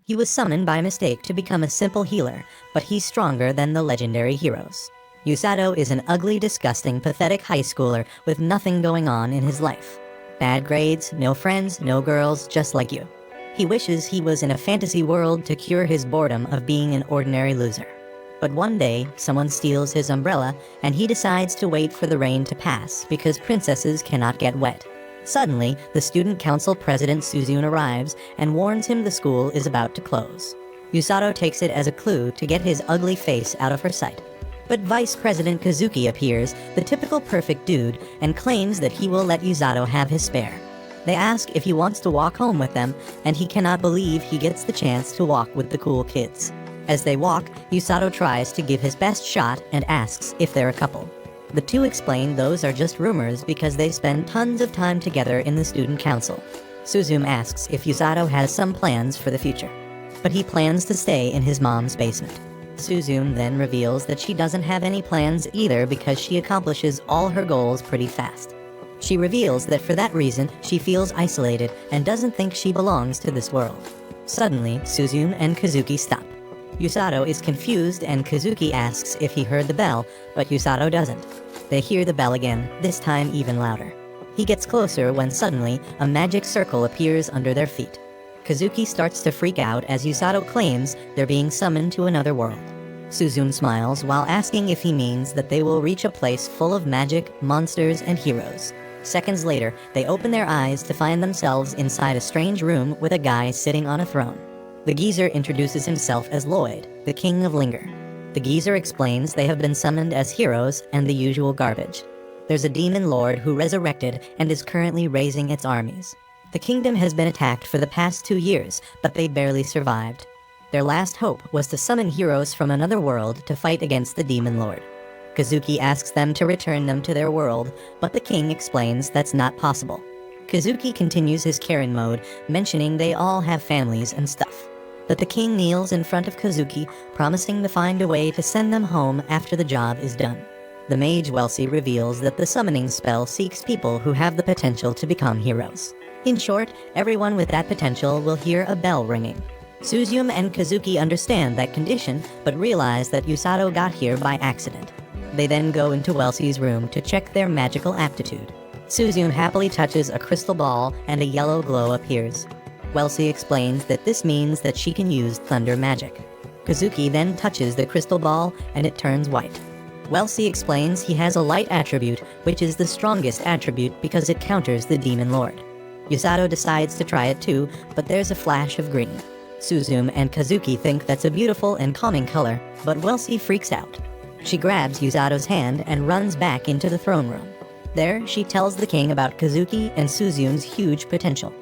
He was summoned by mistake to become a simple healer, but he's stronger than the legendary heroes. Usato is an ugly, disgusting, pathetic high schooler with nothing going on in his life. Bad grades, no friends, no girls, just like you. He wishes he was in a fantasy world to cure his boredom of being an ordinary loser. But one day, someone steals his umbrella, and he decides to wait for the rain to pass because princesses cannot get wet. Suddenly, the student council president Suzune arrives and warns him the school is about to close. Usato takes it as a clue to get his ugly face out of her sight. But Vice President Kazuki appears, the typical perfect dude, and claims that he will let Usato have his spare. They ask if he wants to walk home with them, and he cannot believe he gets the chance to walk with the cool kids. As they walk, Usato tries to give his best shot and asks if they're a couple. The two explain those are just rumors because they spend tons of time together in the student council. Suzune asks if Usato has some plans for the future, but he plans to stay in his mom's basement. Suzune then reveals that she doesn't have any plans either because she accomplishes all her goals pretty fast. She reveals that for that reason, she feels isolated and doesn't think she belongs to this world. Suddenly, Suzune and Kazuki stop. Usato is confused and Kazuki asks if he heard the bell, but Usato doesn't. They hear the bell again, this time even louder. He gets closer when suddenly, a magic circle appears under their feet. Kazuki starts to freak out as Usato claims they're being summoned to another world. Suzune smiles while asking if he means that they will reach a place full of magic, monsters, and heroes. Seconds later, they open their eyes to find themselves inside a strange room with a guy sitting on a throne. The geezer introduces himself as Lloyd, the king of Linger. The geezer explains they have been summoned as heroes and the usual garbage. There's a demon lord who resurrected and is currently raising its armies. The kingdom has been attacked for the past 2 years, but they barely survived. Their last hope was to summon heroes from another world to fight against the demon lord. Kazuki asks them to return them to their world, but the king explains that's not possible. Kazuki continues his Karen mode, mentioning they all have families and stuff. But the king kneels in front of Kazuki, promising to find a way to send them home after the job is done. The mage Welsi reveals that the summoning spell seeks people who have the potential to become heroes. In short, everyone with that potential will hear a bell ringing. Suzune and Kazuki understand that condition, but realize that Usato got here by accident. They then go into Welsi's room to check their magical aptitude. Suzune happily touches a crystal ball and a yellow glow appears. Welsi explains that this means that she can use thunder magic. Kazuki then touches the crystal ball and it turns white. Welsi explains he has a light attribute, which is the strongest attribute because it counters the demon lord. Usato decides to try it too, but there's a flash of green. Suzune and Kazuki think that's a beautiful and calming color, but Welsi freaks out. She grabs Usato's hand and runs back into the throne room. There, she tells the king about Kazuki and Suzune's huge potential.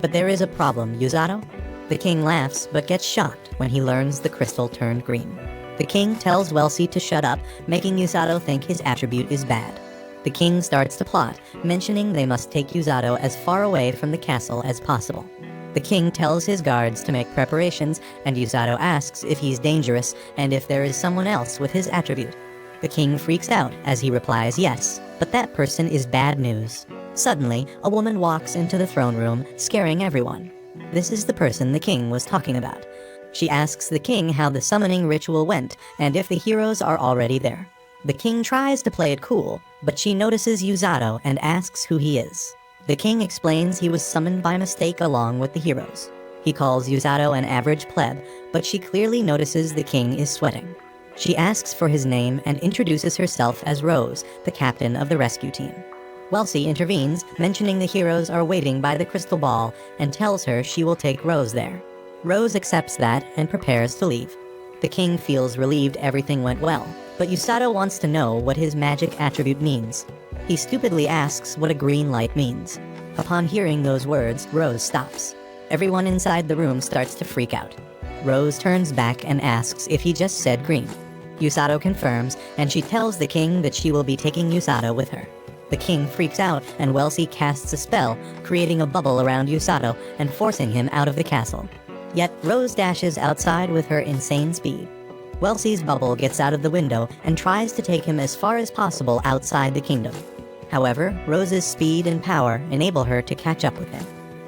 But there is a problem, Usato. The king laughs but gets shocked when he learns the crystal turned green. The king tells Welsi to shut up, making Usato think his attribute is bad. The king starts to plot, mentioning they must take Usato as far away from the castle as possible. The king tells his guards to make preparations, and Usato asks if he's dangerous and if there is someone else with his attribute. The king freaks out as he replies yes, but that person is bad news. Suddenly, a woman walks into the throne room, scaring everyone. This is the person the king was talking about. She asks the king how the summoning ritual went and if the heroes are already there. The king tries to play it cool, but she notices Usato and asks who he is. The king explains he was summoned by mistake along with the heroes. He calls Usato an average pleb, but she clearly notices the king is sweating. She asks for his name and introduces herself as Rose, the captain of the rescue team. Welsi intervenes, mentioning the heroes are waiting by the crystal ball, and tells her she will take Rose there. Rose accepts that and prepares to leave. The king feels relieved everything went well, but Usato wants to know what his magic attribute means. He stupidly asks what a green light means. Upon hearing those words, Rose stops. Everyone inside the room starts to freak out. Rose turns back and asks if he just said green. Usato confirms, and she tells the king that she will be taking Usato with her. The king freaks out, and Welsi casts a spell, creating a bubble around Usato and forcing him out of the castle. Yet, Rose dashes outside with her insane speed. Welsi's bubble gets out of the window and tries to take him as far as possible outside the kingdom. However, Rose's speed and power enable her to catch up with him.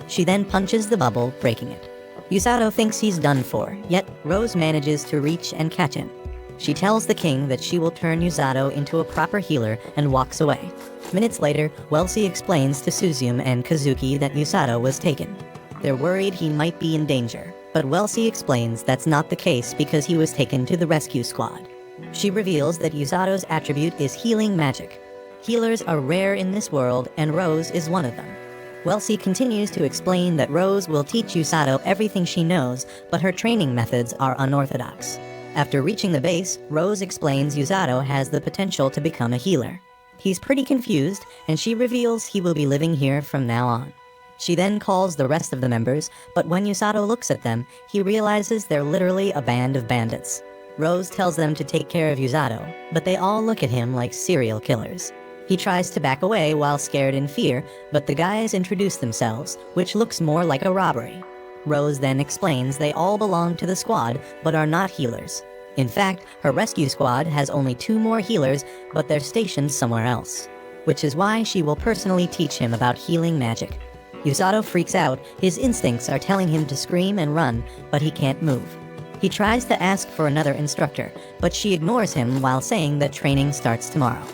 She then punches the bubble, breaking it. Yusato thinks he's done for, yet Rose manages to reach and catch him. She tells the king that she will turn Yusato into a proper healer and walks away. Minutes later, Welsi explains to Suzume and Kazuki that Yusato was taken. They're worried he might be in danger, but Welsi explains that's not the case because he was taken to the rescue squad. She reveals that Yusato's attribute is healing magic. Healers are rare in this world, and Rose is one of them. Welsi continues to explain that Rose will teach Yusato everything she knows, but her training methods are unorthodox. After reaching the base, Rose explains Yusato has the potential to become a healer. He's pretty confused, and she reveals he will be living here from now on. She then calls the rest of the members, but when Yusato looks at them, he realizes they're literally a band of bandits. Rose tells them to take care of Yusato, but they all look at him like serial killers. He tries to back away while scared in fear, but the guys introduce themselves, which looks more like a robbery. Rose then explains they all belong to the squad, but are not healers. In fact, her rescue squad has only 2 more healers, but they're stationed somewhere else. Which is why she will personally teach him about healing magic. Yusato freaks out, his instincts are telling him to scream and run, but he can't move. He tries to ask for another instructor, but she ignores him while saying that training starts tomorrow.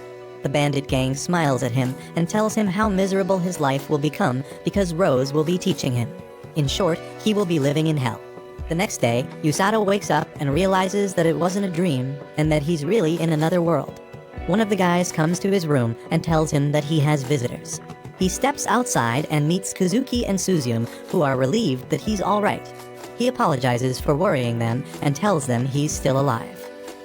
The bandit gang smiles at him and tells him how miserable his life will become because Rose will be teaching him. In short, he will be living in hell. The next day, Yusato wakes up and realizes that it wasn't a dream and that he's really in another world. One of the guys comes to his room and tells him that he has visitors. He steps outside and meets Kazuki and Suzume, who are relieved that he's all right. He apologizes for worrying them and tells them he's still alive.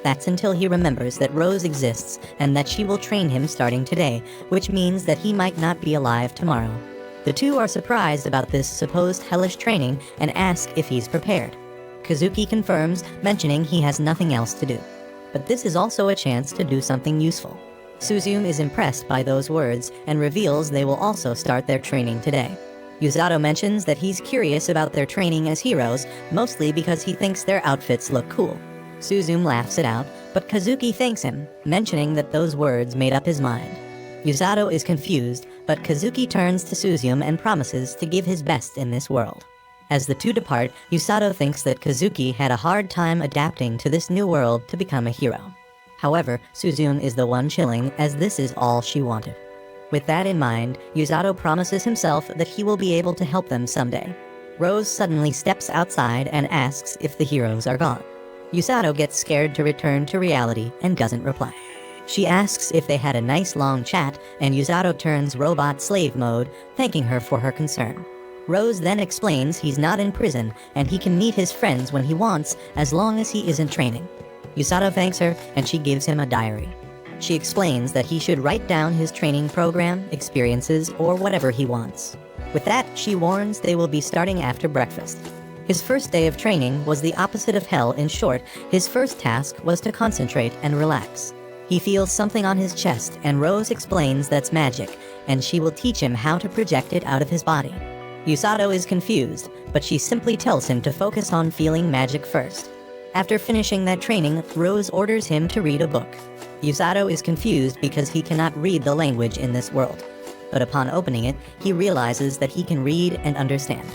That's until he remembers that Rose exists and that she will train him starting today, which means that he might not be alive tomorrow. The two are surprised about this supposed hellish training and ask if he's prepared. Kazuki confirms, mentioning he has nothing else to do. But this is also a chance to do something useful. Suzume is impressed by those words and reveals they will also start their training today. Yusato mentions that he's curious about their training as heroes, mostly because he thinks their outfits look cool. Suzume laughs it out, but Kazuki thanks him, mentioning that those words made up his mind. Yusato is confused, but Kazuki turns to Suzume and promises to give his best in this world. As the two depart, Yusato thinks that Kazuki had a hard time adapting to this new world to become a hero. However, Suzume is the one chilling, as this is all she wanted. With that in mind, Yusato promises himself that he will be able to help them someday. Rose suddenly steps outside and asks if the heroes are gone. Yusato gets scared to return to reality and doesn't reply. She asks if they had a nice long chat, and Yusato turns robot slave mode, thanking her for her concern. Rose then explains he's not in prison and he can meet his friends when he wants as long as he isn't training. Yusato thanks her and she gives him a diary. She explains that he should write down his training program, experiences, or whatever he wants. With that, she warns they will be starting after breakfast. His first day of training was the opposite of hell. In short, his first task was to concentrate and relax. He feels something on his chest, and Rose explains that's magic, and she will teach him how to project it out of his body. Yusato is confused, but she simply tells him to focus on feeling magic first. After finishing that training, Rose orders him to read a book. Yusato is confused because he cannot read the language in this world. But upon opening it, he realizes that he can read and understand.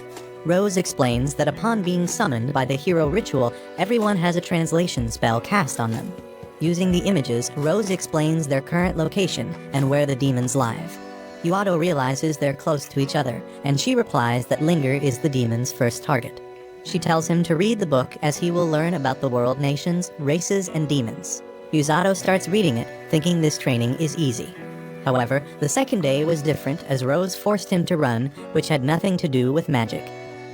Rose explains that upon being summoned by the hero ritual, everyone has a translation spell cast on them. Using the images, Rose explains their current location and where the demons live. Yusato realizes they're close to each other, and she replies that Linger is the demon's first target. She tells him to read the book as he will learn about the world nations, races, and demons. Yusato starts reading it, thinking this training is easy. However, the second day was different as Rose forced him to run, which had nothing to do with magic.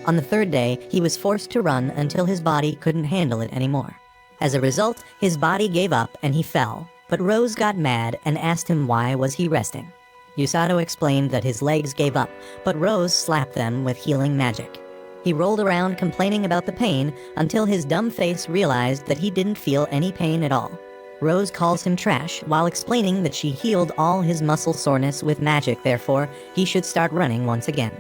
On the third day, he was forced to run until his body couldn't handle it anymore. As a result, his body gave up and he fell, but Rose got mad and asked him why was he resting. Yusato explained that his legs gave up, but Rose slapped them with healing magic. He rolled around complaining about the pain until his dumb face realized that he didn't feel any pain at all. Rose calls him trash while explaining that she healed all his muscle soreness with magic, therefore he should start running once again.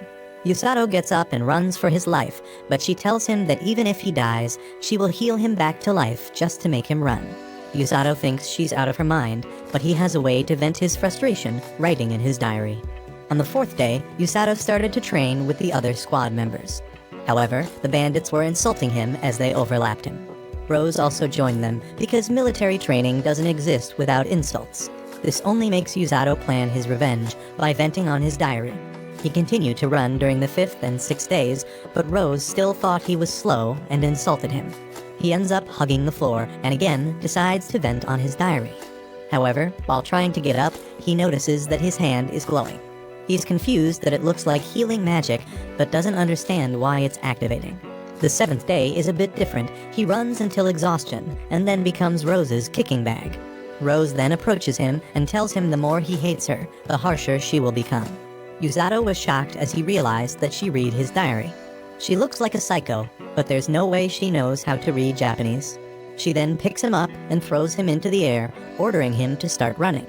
Yusato gets up and runs for his life, but she tells him that even if he dies, she will heal him back to life just to make him run. Yusato thinks she's out of her mind, but he has a way to vent his frustration, writing in his diary. On the fourth day, Yusato started to train with the other squad members. However, the bandits were insulting him as they overlapped him. Rose also joined them because military training doesn't exist without insults. This only makes Yusato plan his revenge by venting on his diary. He continued to run during the 5th and 6th days, but Rose still thought he was slow and insulted him. He ends up hugging the floor and again decides to vent on his diary. However, while trying to get up, he notices that his hand is glowing. He's confused that it looks like healing magic, but doesn't understand why it's activating. The 7th day is a bit different. He runs until exhaustion and then becomes Rose's kicking bag. Rose then approaches him and tells him the more he hates her, the harsher she will become. Yusato was shocked as he realized that she read his diary. She looks like a psycho, but there's no way she knows how to read Japanese. She then picks him up and throws him into the air, ordering him to start running.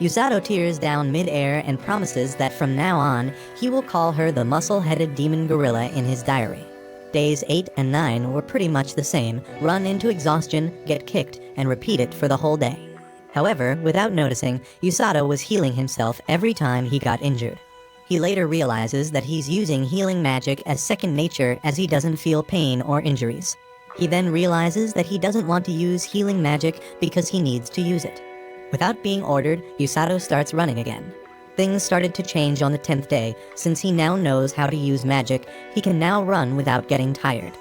Yusato tears down mid-air and promises that from now on, he will call her the muscle-headed demon gorilla in his diary. Days 8 and 9 were pretty much the same: run into exhaustion, get kicked, and repeat it for the whole day. However, without noticing, Yusato was healing himself every time he got injured. He later realizes that he's using healing magic as second nature as he doesn't feel pain or injuries. He then realizes that he doesn't want to use healing magic because he needs to use it. Without being ordered, Yusato starts running again. Things started to change on the 10th day. Since he now knows how to use magic, he can now run without getting tired.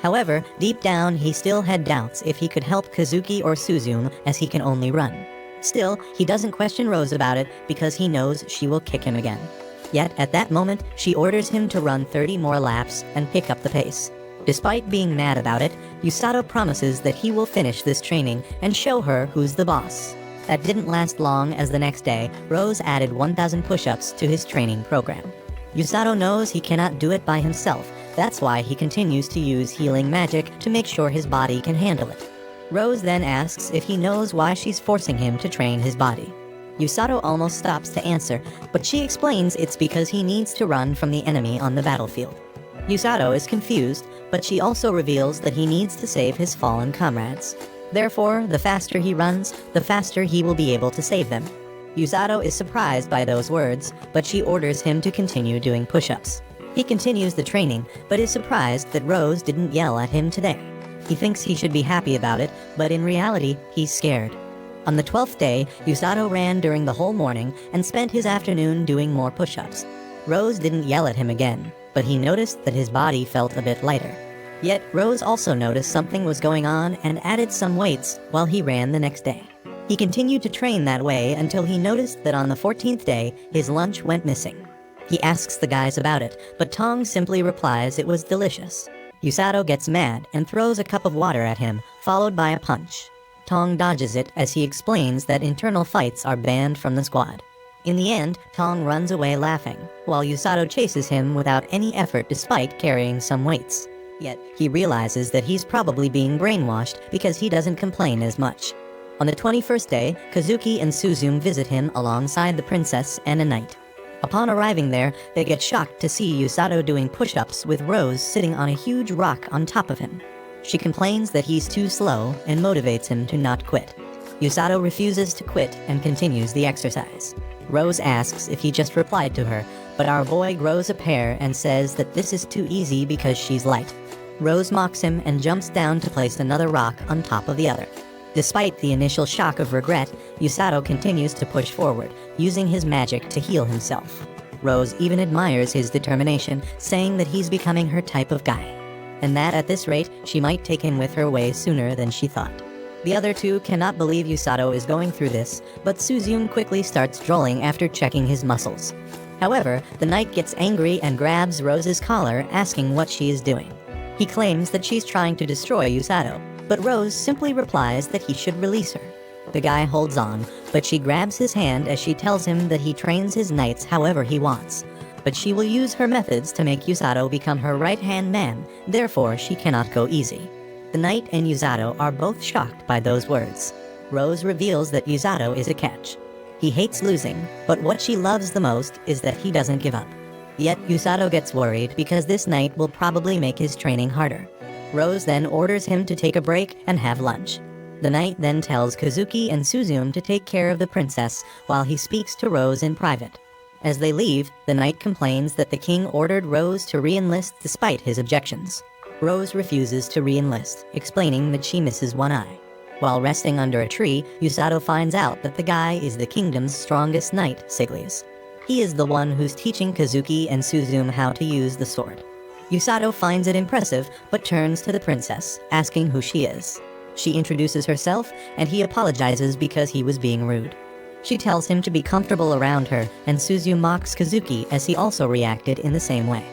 However, deep down he still had doubts if he could help Kazuki or Suzume as he can only run. Still, he doesn't question Rose about it because he knows she will kick him again. Yet, at that moment, she orders him to run 30 more laps and pick up the pace. Despite being mad about it, Yusato promises that he will finish this training and show her who's the boss. That didn't last long, as the next day, Rose added 1,000 push-ups to his training program. Yusato knows he cannot do it by himself. That's why he continues to use healing magic to make sure his body can handle it. Rose then asks if he knows why she's forcing him to train his body. Yusato almost stops to answer, but she explains it's because he needs to run from the enemy on the battlefield. Yusato is confused, but she also reveals that he needs to save his fallen comrades. Therefore, the faster he runs, the faster he will be able to save them. Yusato is surprised by those words, but she orders him to continue doing push-ups. He continues the training, but is surprised that Rose didn't yell at him today. He thinks he should be happy about it, but in reality, he's scared. On the 12th day, Yusato ran during the whole morning and spent his afternoon doing more push-ups. Rose didn't yell at him again, but he noticed that his body felt a bit lighter. Yet, Rose also noticed something was going on and added some weights while he ran the next day. He continued to train that way until he noticed that on the 14th day, his lunch went missing. He asks the guys about it, but Tong simply replies it was delicious. Yusato gets mad and throws a cup of water at him, followed by a punch. Tong dodges it as he explains that internal fights are banned from the squad. In the end, Tong runs away laughing, while Yusato chases him without any effort despite carrying some weights. Yet, he realizes that he's probably being brainwashed because he doesn't complain as much. On the 21st day, Kazuki and Suzume visit him alongside the princess and a knight. Upon arriving there, they get shocked to see Yusato doing push-ups with Rose sitting on a huge rock on top of him. She complains that he's too slow and motivates him to not quit. Yusato refuses to quit and continues the exercise. Rose asks if he just replied to her, but our boy grows a pair and says that this is too easy because she's light. Rose mocks him and jumps down to place another rock on top of the other. Despite the initial shock of regret, Yusato continues to push forward, using his magic to heal himself. Rose even admires his determination, saying that he's becoming her type of guy, and that at this rate, she might take him with her way sooner than she thought. The other two cannot believe Yusato is going through this, but Suzume quickly starts drooling after checking his muscles. However, the knight gets angry and grabs Rose's collar, asking what she is doing. He claims that she's trying to destroy Yusato, but Rose simply replies that he should release her. The guy holds on, but she grabs his hand as she tells him that he trains his knights however he wants. But she will use her methods to make Yusato become her right-hand man, therefore she cannot go easy. The knight and Yusato are both shocked by those words. Rose reveals that Yusato is a catch. He hates losing, but what she loves the most is that he doesn't give up. Yet Yusato gets worried because this knight will probably make his training harder. Rose then orders him to take a break and have lunch. The knight then tells Kazuki and Suzume to take care of the princess while he speaks to Rose in private. As they leave, the knight complains that the king ordered Rose to re-enlist despite his objections. Rose refuses to re-enlist, explaining that she misses one eye. While resting under a tree, Usato finds out that the guy is the kingdom's strongest knight, Siglius. He is the one who's teaching Kazuki and Suzume how to use the sword. Usato finds it impressive, but turns to the princess, asking who she is. She introduces herself, and he apologizes because he was being rude. She tells him to be comfortable around her, and Suzume mocks Kazuki as he also reacted in the same way.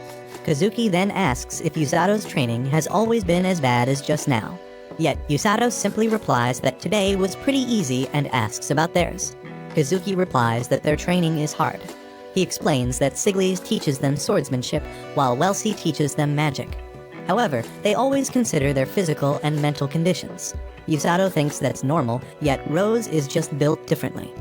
Kazuki then asks if Usato's training has always been as bad as just now. Yet Usato simply replies that today was pretty easy and asks about theirs. Kazuki replies that their training is hard. He explains that Siglius teaches them swordsmanship, while Welsi teaches them magic. However, they always consider their physical and mental conditions. Usato thinks that's normal, yet Rose is just built differently.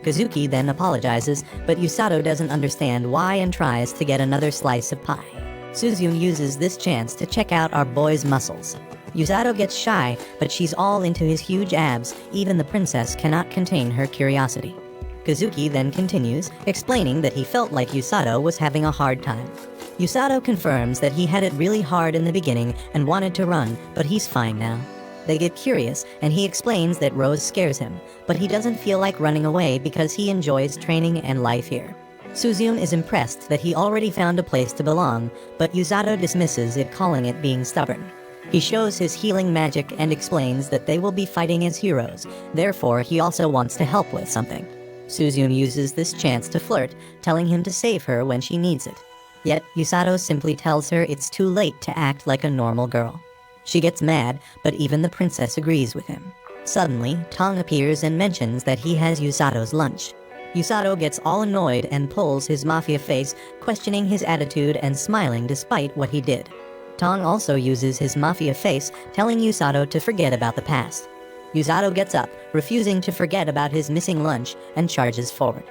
Kazuki then apologizes, but Usato doesn't understand why and tries to get another slice of pie. Suzume uses this chance to check out our boy's muscles. Usato gets shy, but she's all into his huge abs, even the princess cannot contain her curiosity. Kazuki then continues, explaining that he felt like Usato was having a hard time. Usato confirms that he had it really hard in the beginning and wanted to run, but he's fine now. They get curious, and he explains that Rose scares him, but he doesn't feel like running away because he enjoys training and life here. Suzume is impressed that he already found a place to belong, but Usato dismisses it, calling it being stubborn. He shows his healing magic and explains that they will be fighting as heroes, therefore he also wants to help with something. Suzume uses this chance to flirt, telling him to save her when she needs it. Yet, Usato simply tells her it's too late to act like a normal girl. She gets mad, but even the princess agrees with him. Suddenly, Tong appears and mentions that he has Usato's lunch. Usato gets all annoyed and pulls his mafia face, questioning his attitude and smiling despite what he did. Tong also uses his mafia face, telling Usato to forget about the past. Usato gets up, refusing to forget about his missing lunch, and charges forward.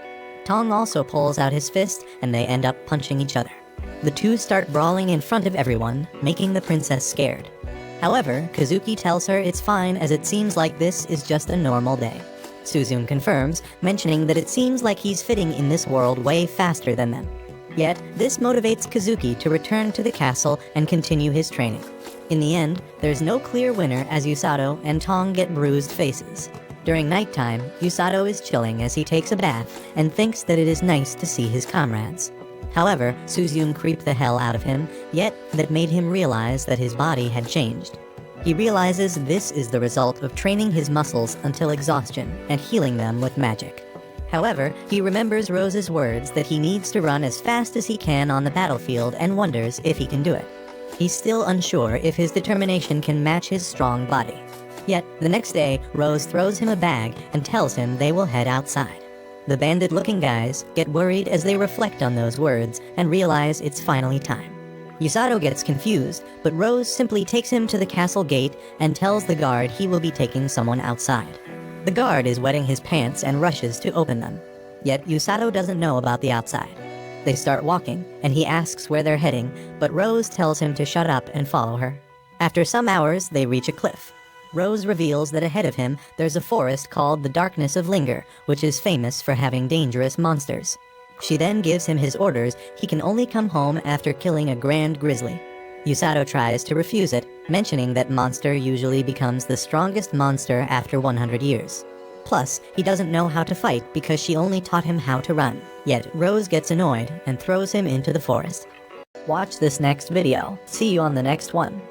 Tong also pulls out his fist, and they end up punching each other. The two start brawling in front of everyone, making the princess scared. However, Kazuki tells her it's fine as it seems like this is just a normal day. Suzume confirms, mentioning that it seems like he's fitting in this world way faster than them. Yet, this motivates Kazuki to return to the castle and continue his training. In the end, there's no clear winner as Usato and Tong get bruised faces. During nighttime, Usato is chilling as he takes a bath and thinks that it is nice to see his comrades. However, Suzume creeped the hell out of him, yet that made him realize that his body had changed. He realizes this is the result of training his muscles until exhaustion and healing them with magic. However, he remembers Rose's words that he needs to run as fast as he can on the battlefield and wonders if he can do it. He's still unsure if his determination can match his strong body. Yet, the next day, Rose throws him a bag and tells him they will head outside. The bandit-looking guys get worried as they reflect on those words and realize it's finally time. Usato gets confused, but Rose simply takes him to the castle gate and tells the guard he will be taking someone outside. The guard is wetting his pants and rushes to open them. Yet Usato doesn't know about the outside. They start walking, and he asks where they're heading, but Rose tells him to shut up and follow her. After some hours, they reach a cliff. Rose reveals that ahead of him, there's a forest called the Darkness of Linger, which is famous for having dangerous monsters. She then gives him his orders he can only come home after killing a grand grizzly. Usato tries to refuse it, mentioning that monster usually becomes the strongest monster after 100 years. Plus, he doesn't know how to fight because she only taught him how to run. Yet, Rose gets annoyed and throws him into the forest. Watch this next video. See you on the next one.